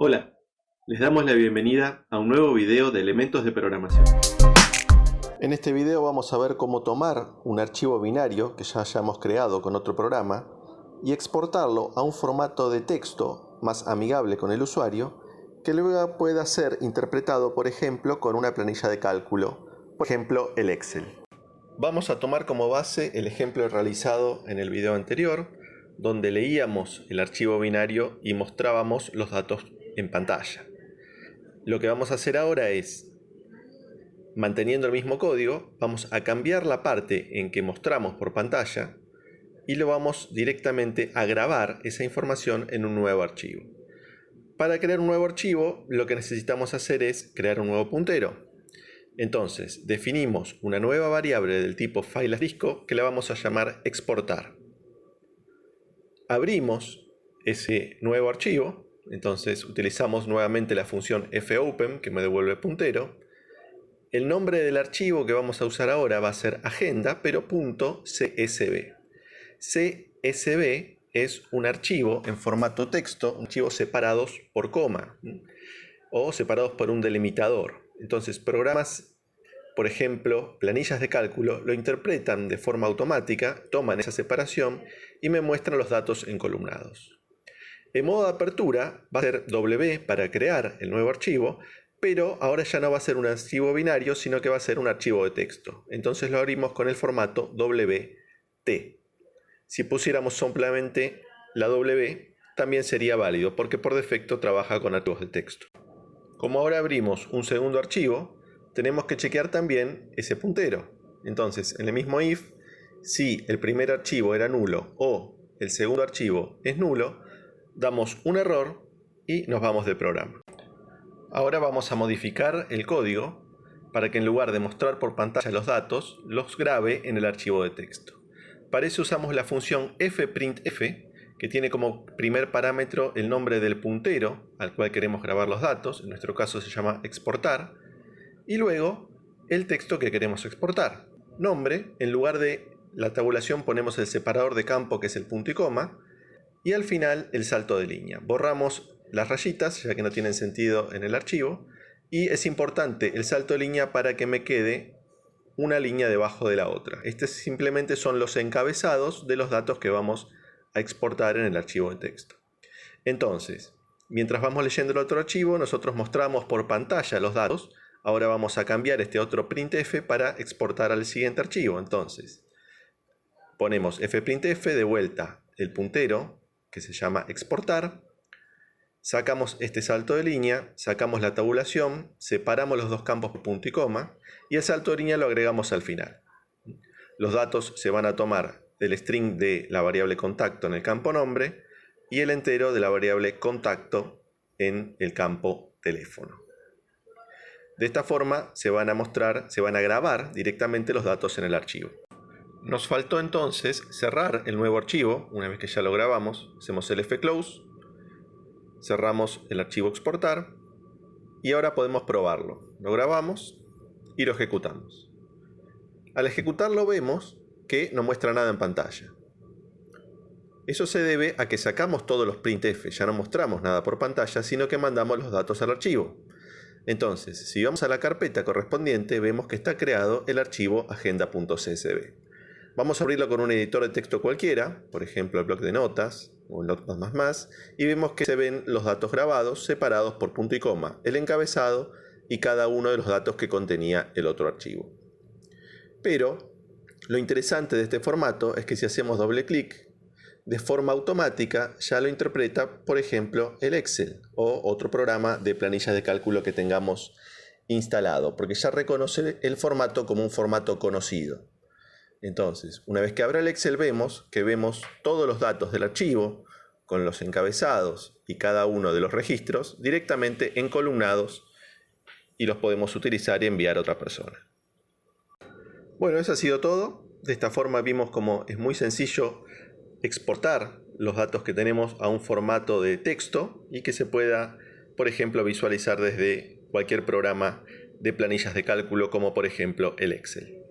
Hola, les damos la bienvenida a un nuevo video de elementos de programación. En este video vamos a ver cómo tomar un archivo binario que ya hayamos creado con otro programa y exportarlo a un formato de texto más amigable con el usuario que luego pueda ser interpretado, por ejemplo, con una planilla de cálculo, por ejemplo, el Excel. Vamos a tomar como base el ejemplo realizado en el video anterior, donde leíamos el archivo binario y mostrábamos los datos en pantalla. Lo que vamos a hacer ahora es, manteniendo el mismo código, vamos a cambiar la parte en que mostramos por pantalla y lo vamos directamente a grabar esa información en un nuevo archivo. Para crear un nuevo archivo, lo que necesitamos hacer es crear un nuevo puntero. Entonces, definimos una nueva variable del tipo fileAsDisco que la vamos a llamar exportar. Abrimos ese nuevo archivo, entonces utilizamos nuevamente la función fopen que me devuelve el puntero. El nombre del archivo que vamos a usar ahora va a ser agenda, pero .csv. CSV es un archivo en formato texto, archivos separados por coma o separados por un delimitador. Entonces, programas, por ejemplo, planillas de cálculo, lo interpretan de forma automática, toman esa separación y me muestran los datos encolumnados. En modo de apertura va a ser W para crear el nuevo archivo, pero ahora ya no va a ser un archivo binario, sino que va a ser un archivo de texto. Entonces lo abrimos con el formato WT. Si pusiéramos simplemente la W, también sería válido, porque por defecto trabaja con archivos de texto. Como ahora abrimos un segundo archivo, tenemos que chequear también ese puntero. Entonces, en el mismo if, si el primer archivo era nulo o el segundo archivo es nulo, damos un error y nos vamos del programa. Ahora vamos a modificar el código para que en lugar de mostrar por pantalla los datos, los grabe en el archivo de texto. Para eso usamos la función fprintf, que tiene como primer parámetro el nombre del puntero al cual queremos grabar los datos, en nuestro caso se llama exportar, y luego el texto que queremos exportar. Nombre, en lugar de la tabulación ponemos el separador de campo que es el punto y coma, y al final el salto de línea. Borramos las rayitas ya que no tienen sentido en el archivo, y es importante el salto de línea para que me quede una línea debajo de la otra. Estos simplemente son los encabezados de los datos que vamos a exportar en el archivo de texto. Entonces, mientras vamos leyendo el otro archivo, nosotros mostramos por pantalla los datos. Ahora vamos a cambiar este otro printf para exportar al siguiente archivo. Entonces, ponemos fprintf de vuelta el puntero, que se llama exportar. Sacamos este salto de línea, sacamos la tabulación, separamos los dos campos por punto y coma, y el salto de línea lo agregamos al final. Los datos se van a tomar del string de la variable contacto en el campo nombre y el entero de la variable contacto en el campo teléfono. De esta forma se van a grabar directamente los datos en el archivo. Nos faltó entonces cerrar el nuevo archivo. Una vez que ya lo grabamos, hacemos el fclose, cerramos el archivo exportar y ahora podemos probarlo. Lo grabamos y lo ejecutamos. Al ejecutarlo vemos que no muestra nada en pantalla. Eso se debe a que sacamos todos los printf, ya no mostramos nada por pantalla, sino que mandamos los datos al archivo. Entonces, si vamos a la carpeta correspondiente, vemos que está creado el archivo agenda.csv. Vamos a abrirlo con un editor de texto cualquiera, por ejemplo el bloc de notas o el Notepad++, y vemos que se ven los datos grabados separados por punto y coma, el encabezado y cada uno de los datos que contenía el otro archivo. Pero lo interesante de este formato es que si hacemos doble clic, de forma automática ya lo interpreta, por ejemplo, el Excel o otro programa de planillas de cálculo que tengamos instalado, porque ya reconoce el formato como un formato conocido. Entonces, una vez que abra el Excel vemos todos los datos del archivo con los encabezados y cada uno de los registros directamente encolumnados y los podemos utilizar y enviar a otra persona. Bueno, eso ha sido todo. De esta forma vimos cómo es muy sencillo exportar los datos que tenemos a un formato de texto y que se pueda, por ejemplo, visualizar desde cualquier programa de planillas de cálculo como por ejemplo el Excel.